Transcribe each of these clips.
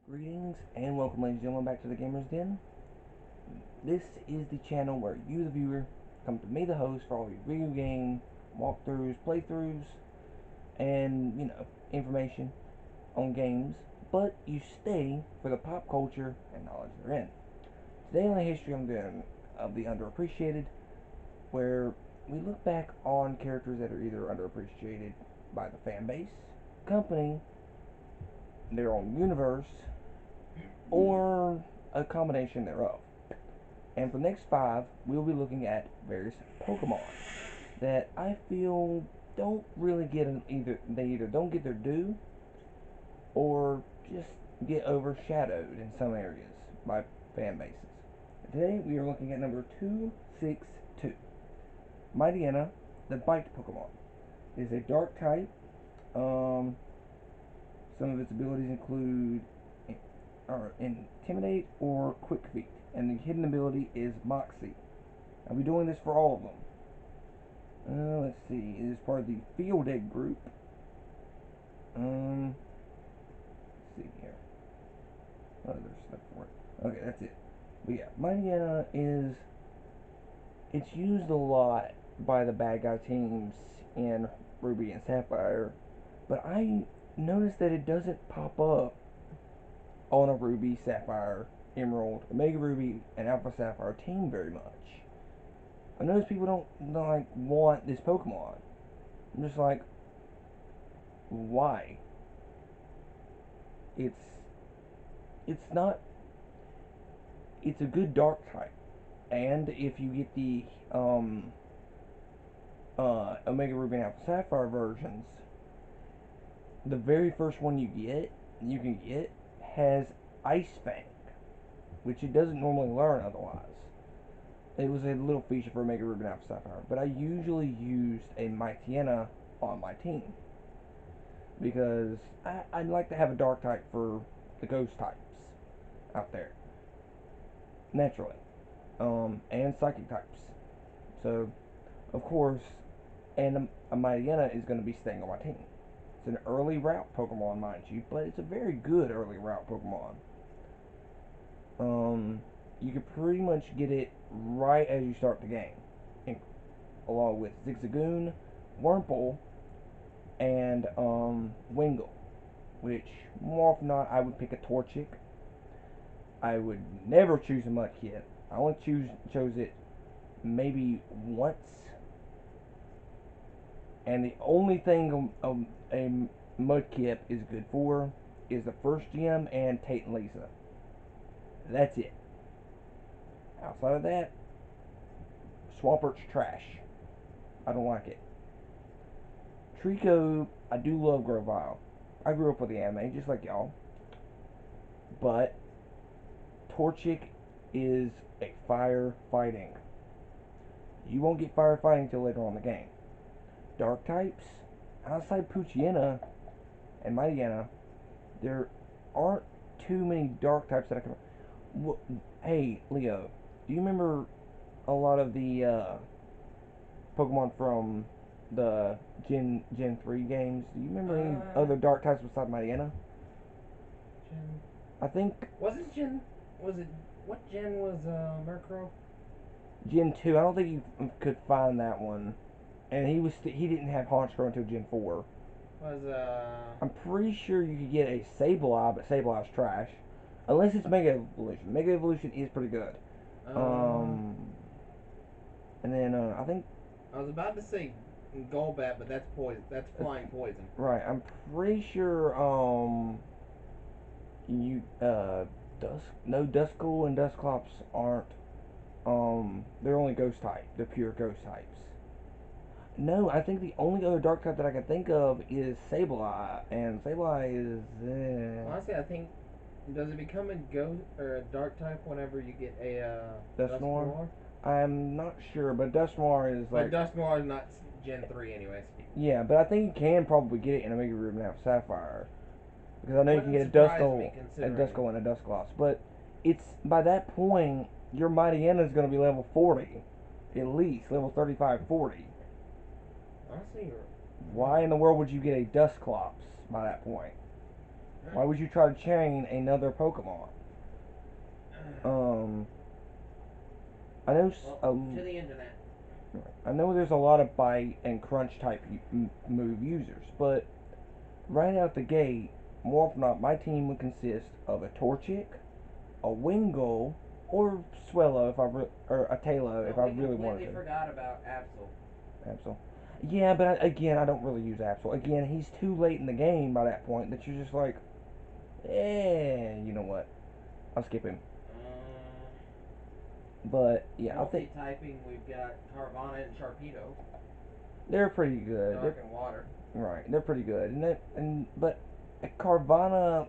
Greetings and welcome, ladies and gentlemen, back to the Gamer's Den. This is the channel where you, the viewer, come to me, the host, for all your video game walkthroughs, playthroughs, and, information on games, but you stay for the pop culture and knowledge therein. Today on the history I'm doing of the underappreciated, where we look back on characters that are either underappreciated by the fan base, company, their own universe, or a combination thereof. And for the next five, we'll be looking at various Pokemon that I feel don't really get they either don't get their due or just get overshadowed in some areas by fan bases. Today we are looking at number 262. Mightyena, the Bite Pokemon, is a dark type. Um, some of its abilities include Intimidate or Quick Feet, and the hidden ability is Moxie. I'll be doing this for all of them. Let's see. It is part of the Field Egg group. Let's see here. Oh, there's stuff for it. Okay, that's it. But yeah, Mightyena is. It's used a lot by the bad guy teams in Ruby and Sapphire, but I noticed that it doesn't pop up on a Ruby, Sapphire, Emerald, Omega Ruby, and Alpha Sapphire team very much. I notice people don't like want this Pokemon. I'm just like, why? It's it's not. It's a good dark type, and if you get the Omega Ruby and Alpha Sapphire versions, the very first one you can get, has Ice Fang, which it doesn't normally learn otherwise. It was a little feature for Omega Ruby and Alpha Sapphire, but I usually used a Mightyena on my team because I'd like to have a dark type for the ghost types out there naturally, and psychic types. So, of course, and a Mightyena is going to be staying on my team. It's an early route Pokemon, mind you, but it's a very good early route Pokemon. You can pretty much get it right as you start the game, along with Zigzagoon, Wurmple, and Wingull. Which more often than not, I would pick a Torchic. I would never choose a Mudkip. I only chose it maybe once, and the only thing a Mudkip is good for is the first gym and Tate and Lisa. That's it. Outside of that, Swampert's trash. I don't like it. Trico, I do love Grovyle. I grew up with the anime, just like y'all. But Torchic is a fire fighting. You won't get fire fighting until later on in the game. Dark types, outside Poochyena and Mightyena, there aren't too many dark types that I can. Hey, Leo, do you remember a lot of the Pokemon from the Gen 3 games? Do you remember any other dark types besides Mightyena? Gen. I think. Wasn't Gen. Was it. What Gen was Murkrow? Gen 2, I don't think you could find that one. And he didn't have Honchkrow until Gen 4. Was I'm pretty sure you could get a Sableye, but Sableye's trash. Unless it's Mega Evolution. Mega Evolution is pretty good. uh Um, and then I think I was about to say Golbat, but that's poison. That's flying poison. right. I'm pretty sure you Duskull and Dusclops aren't they're only ghost type. They're pure ghost types. No, I think the only other dark type that I can think of is Sableye, and Sableye is Honestly, I think does it become a ghost or a dark type whenever you get a Dusknoir. Dusknoir? I'm not sure, but Dusknoir is But like Dusknoir is not Gen 3, anyways. yeah, but I think you can probably get it in Omega Ruby now, Sapphire, because I know you can Wouldn't get surprise me A considering. Duskull, and a Dusclops. But it's by that point your Mightyena is going to be level 40, at least level 35, 40. Honestly, you're. Why in the world would you get a Dusclops by that point? Why would you try to chain another Pokemon? Um, I know. Well, to the internet. I know there's a lot of bite and crunch type move users, but right out the gate, more often than not, my team would consist of a Torchic, a Wingull, or Swellow if or a Taillow No, if I we really wanted completely to. forgot about Absol. Absol. Yeah, but again, I don't really use Absol. Again, he's too late in the game by that point that you're just like, you know what? I'll skip him. Uh, But yeah, I think Multi-typing, we've got Carvana and Sharpedo. they're pretty good. Dark and Water. Right, they're pretty good, and but Carvana,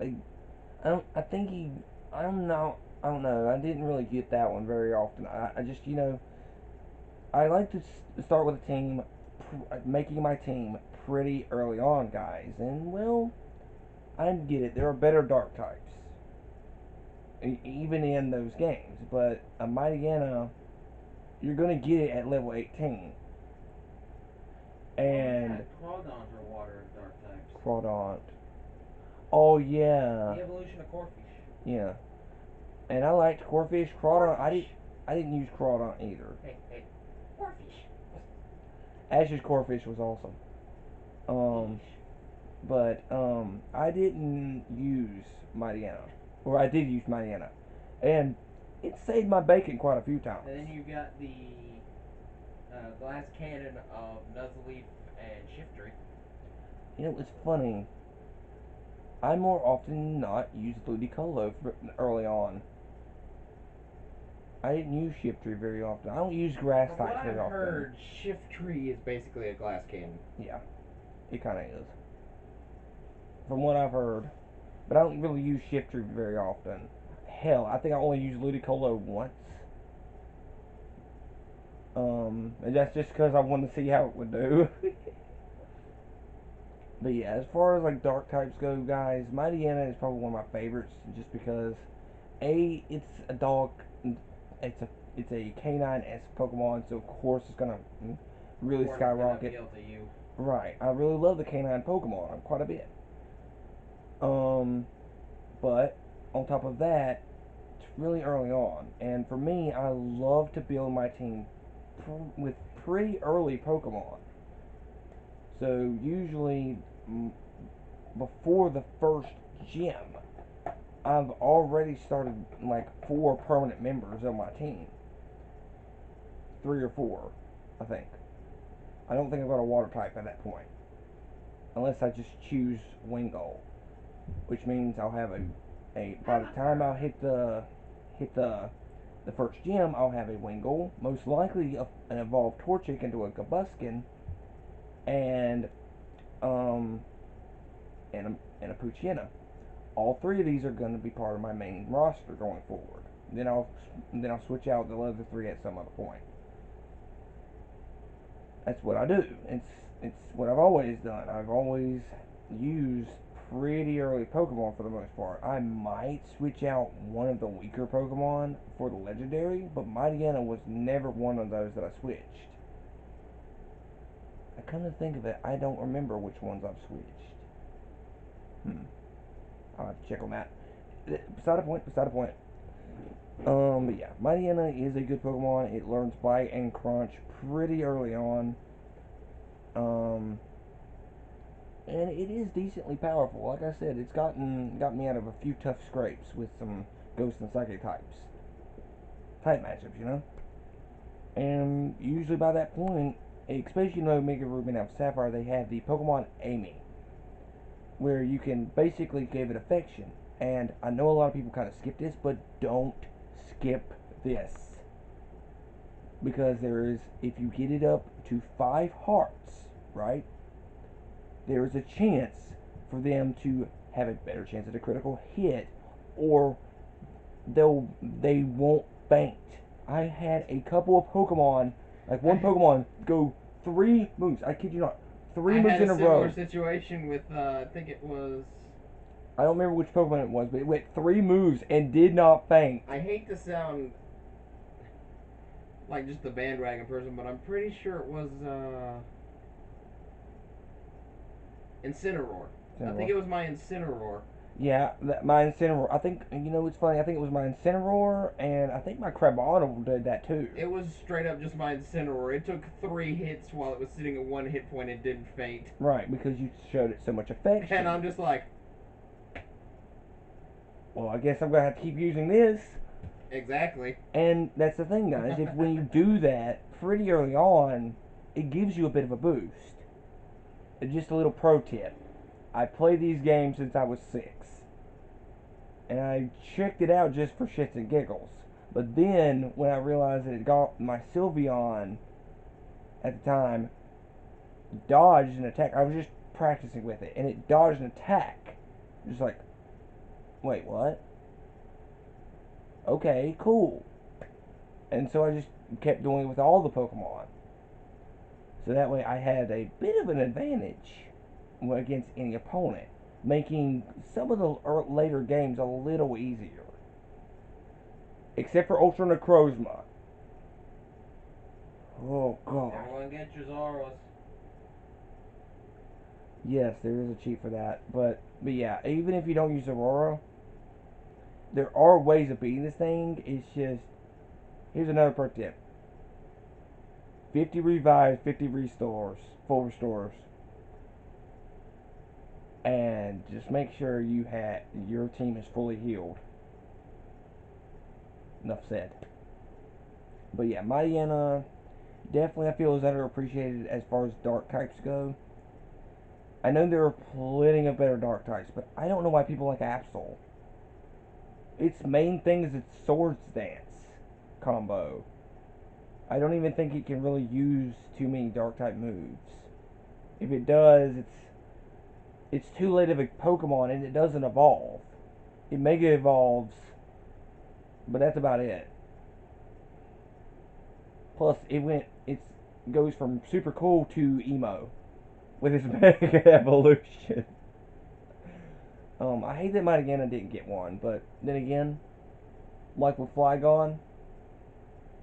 I, I don't, I think he, I don't know. I didn't really get that one very often. I just, I like to start with a team, making my team pretty early on, guys, and well, I get it. There are better dark types, even in those games, but a Mightyena, you're gonna get it at level 18, Oh yeah, and Crawdons are water and dark types. Crawdont. Oh yeah, The evolution of Corphish. yeah. And I liked Corphish. Crawdon, Corphish! I didn't use Crawdon either. Hey, hey. Corphish! Ash's Corphish was awesome. Um, Yeesh. I didn't use Mightyena, or I did use Mightyena, and it saved my bacon quite a few times. And then you've got the glass cannon of Nuzleaf and Shiftry. It's funny. I more often than not use Ludicolo early on. I didn't use Shiftry very often. I don't use grass From what types I've very often. heard, Shiftry is basically a glass cannon. Yeah, it kind of is. From what I've heard. But I don't really use Shiftry very often. Hell, I think I only used Ludicolo once. And that's just because I wanted to see how it would do. But yeah, as far as like dark types go, guys, Mightyena is probably one of my favorites, just because it's a dog, it's a it's a canine S Pokemon, so of course it's gonna Of really course, it's gonna skyrocket. appeal to you. Right, I really love the canine Pokemon quite a bit. Um, but on top of that, it's really early on, and for me, I love to build my team with pretty early Pokemon. So usually before the first gym, I've already started like 4 permanent members of my team, 3 or 4, I think. I don't think I've got a water type at that point, unless I just choose Wingull, which means I'll have a by the time I'll hit the first gym, I'll have a Wingull, most likely an evolved Torchic into a Gabuskin, and um and a Poochyena. All 3 of these are going to be part of my main roster going forward. Then I'll switch out the other 3 at some other point. That's what I do. It's what I've always done. I've always used pretty early Pokemon for the most part. I might switch out one of the weaker Pokemon for the legendary, but Mightyena was never one of those that I switched. I come to think of it, I don't remember which ones I've switched. Hmm. I'll have to check on that. Beside the point. Beside the point. But yeah, Mightyena is a good Pokemon. It learns Bite and Crunch pretty early on. Um, and it is decently powerful. Like I said, it's got me out of a few tough scrapes with some Ghost and Psychic type matchups, And usually by that point, especially Omega Ruby and Alpha Sapphire, they have the Pokemon Amy, where you can basically give it affection. And I know a lot of people kind of skip this, but don't skip this, because there is, if you get it up to 5 hearts, right, there is a chance for them to have a better chance at a critical hit, or they won't faint. I had a couple of Pokemon, like one I Pokemon, go 3 moves. I kid you not, three I moves had a in a similar row. situation with I think it was. I don't remember which Pokemon it was, but it went 3 moves and did not faint. I hate to sound like just a bandwagon person, but I'm pretty sure it was Incineroar. I think it was my Incineroar. Yeah, my Incineroar. I think, it's funny. I think it was my Incineroar, and I think my Crabominable did that too. It was straight up just my Incineroar. It took 3 hits while it was sitting at 1 hit point and didn't faint. Right, because you showed it so much And affection. I'm just like, Well, I guess I'm gonna have to keep using this. exactly. And that's the thing, guys. If when you do that pretty early on, it gives you a bit of a boost. Just a little pro tip. I play these games since I was 6, and I checked it out just for shits and giggles. But then when I realized that it got my Sylveon at the time dodged an attack, I was just practicing with it, and it dodged an attack. Just like, wait, what? Okay, cool. And so I just kept doing it with all the Pokemon. So that way I had a bit of an advantage against any opponent, making some of the later games a little easier. Except for Ultra Necrozma. Oh, God. Everyone get your Zoros. Yes, there is a cheat for that. But yeah, even if you don't use Aurora, there are ways of beating this thing. It's just, here's another pro tip. 50 revives, 50 restores, full restores. And just make sure your team is fully healed. Enough said. But yeah, Mightyena definitely I feel is underappreciated as far as dark types go. I know there are plenty of better dark types, but I don't know why people like Absol. Its main thing is its Swords Dance combo. I don't even think it can really use too many dark type moves. If it does, it's too late of a Pokemon and it doesn't evolve. It Mega Evolves, but that's about it. Plus, it goes from super cool to emo with its Mega Evolution. I hate that Mightyena didn't get one, but then again, like with Flygon,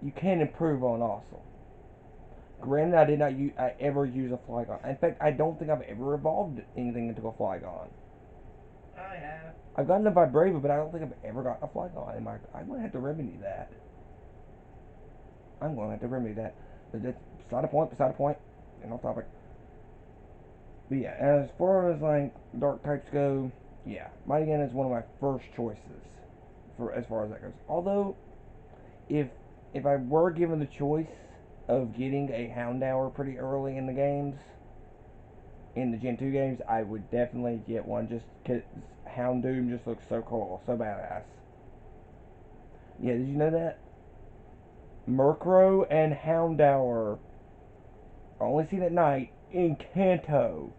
you can improve on Awesome. Granted, I did not I ever use a Flygon. In fact, I don't think I've ever evolved anything into a Flygon. I have. I've gotten a Vibrava, but I don't think I've ever gotten a Flygon. I'm gonna have to remedy that. I'm gonna have to remedy that. But that's beside the point. Beside the point. And off topic. But yeah, as far as like dark types go, yeah, Mightyena is one of my first choices for as far as that goes. Although, if if I were given the choice of getting a Houndour pretty early in the games, in the Gen 2 games, I would definitely get one just because Houndoom just looks so cool, so badass. Yeah, did you know that? Murkrow and Houndour are only seen at night in Kanto.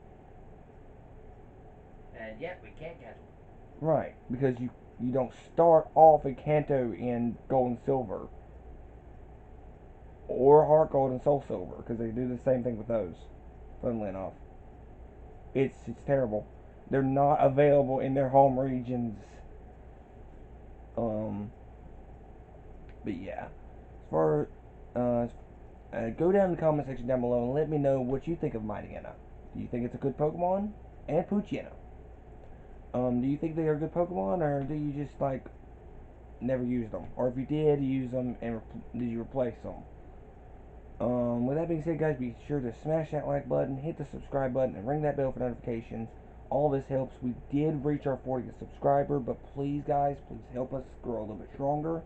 And yet we can't catch them. Right, because you don't start off in Kanto in Gold and Silver. Or Heart Gold and Soul Silver, because they do the same thing with those, funnily enough. It's terrible. They're not available in their home regions. Um, but yeah, as far go down in the comment section down below and let me know what you think of Mightyena. Do you think it's a good Pokemon? And Poochyena. Do you think they are good Pokemon, or do you just like never use them? Or if you did use them, and did you replace them? With that being said, guys, be sure to smash that like button, hit the subscribe button, and ring that bell for notifications. All this helps. We did reach our 40th subscriber, but please, guys, please help us grow a little bit stronger,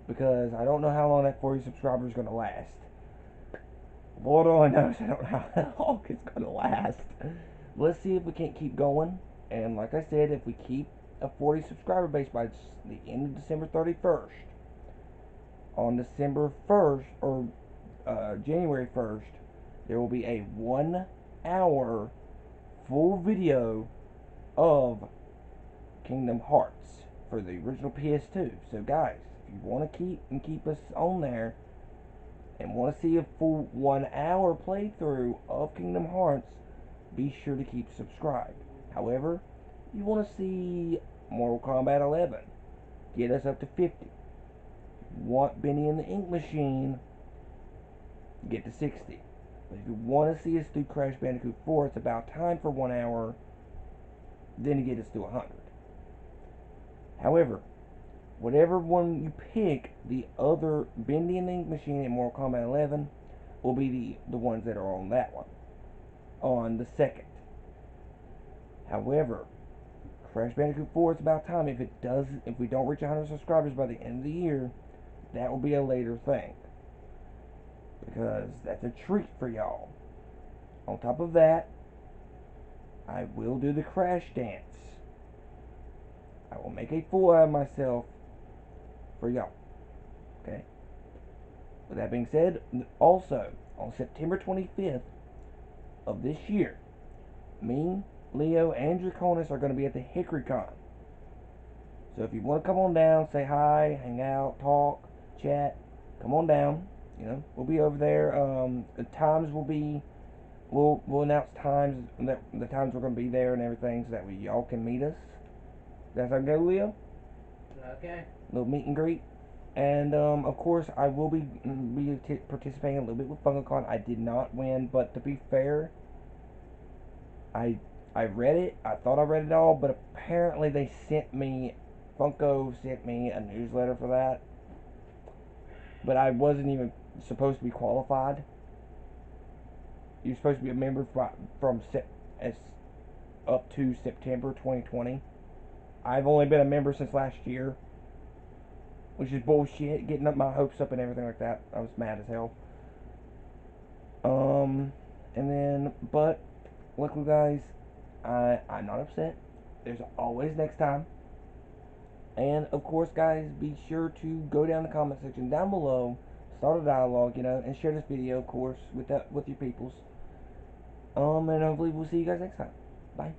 because I don't know how long that 40 subscribers is going to last. Lord only knows I don't know how long it's going to last. Let's see if we can't keep going. And like I said, if we keep a 40 subscriber base by the end of December 31st, on December 1st, or January 1st, there will be a 1 hour full video of Kingdom Hearts for the original PS2. So guys, if you want to keep us on there and want to see a full 1 hour playthrough of Kingdom Hearts, be sure to keep subscribed. However, you want to see Mortal Kombat 11, get us up to 50. Want Benny and the Ink Machine, get to 60. But if you want to see us do Crash Bandicoot 4, it's about time for 1 hour. then to get us to 100. However, whatever one you pick, the other bending ink machine in Mortal Kombat 11 will be the ones that are on that one, on the second. However, Crash Bandicoot 4, it's about time. If we don't reach 100 subscribers by the end of the year, that will be a later thing, because that's a treat for y'all. On top of that, I will do the Crash Dance. I will make a fool out of myself for y'all. Okay. With that being said, also on September 25th of this year, me, Leo, and Draconis are going to be at the HickoryCon. So if you want to come on down, say hi, hang out, talk, chat, come on down. You know, we'll be over there. The times will be, we'll announce times, that the times we're going to be there and everything, so that way y'all can meet us. That's how it go, Leo. Okay. Little meet and greet. And of course, I will be participating a little bit with FunkoCon. I did not win, but to be fair, I I read it. I thought I read it all, but apparently they sent me, Funko sent me a newsletter for that. But I wasn't even supposed to be qualified. You're supposed to be a member from as up to September 2020. I've only been a member since last year, which is bullshit. Getting up my hopes up and everything like that. I was mad as hell. And then, but luckily, guys, I'm not upset. There's always next time. And of course, guys, be sure to go down the comment section down below, start a dialogue, and share this video, of course, with your peoples. And hopefully we'll see you guys next time. Bye.